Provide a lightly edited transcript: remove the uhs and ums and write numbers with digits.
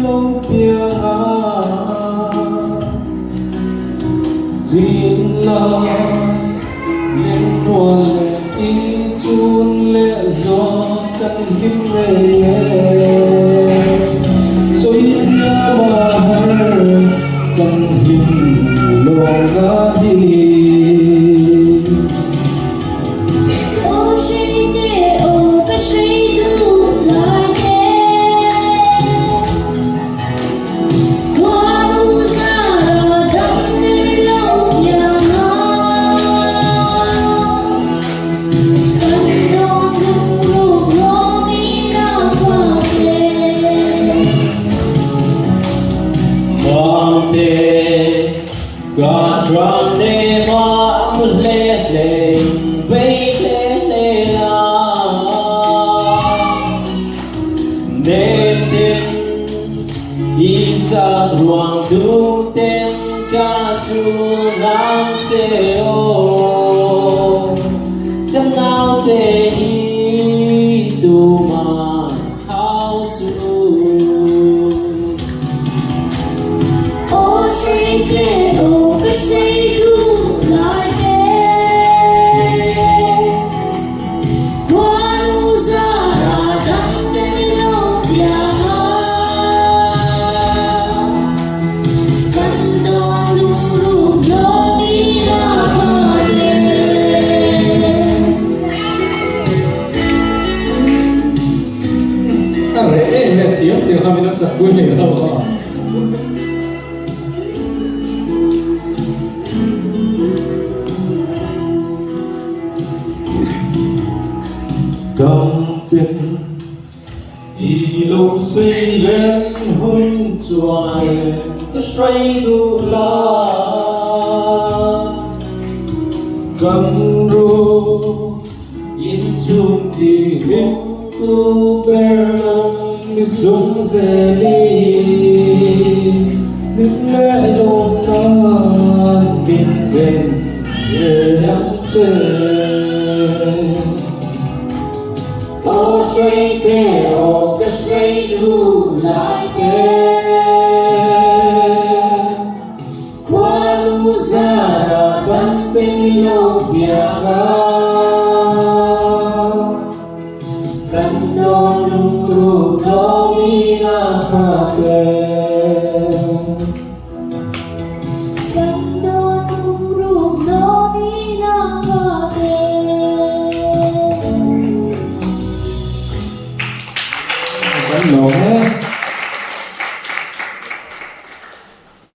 lâu kia duyên là lên mùa ý chun lệ gió căn hiếm ngày rồi tia mà hờ căn hiếm lo ngã đi. God run de ma le le ve le la ne tin isa ruang du ten ca chu nang se o tam nao te hi tu ma hao su o she ke谁都来接，花路上那等着你路边看到路路有你那可怜。当然，那tiếng他们都是会的，好不好？Trong tình thì lúc suy lên hôn choài cái say đủ la cầm ru yên chung thì biết tu bè lòng đi xuống dễ đi nước lẽ lộn tan bên bên giờ nắng trời. O谁给我个谁路来的？跨路上的半边路边看到路路有你那可怜。Vẫn nổ hết.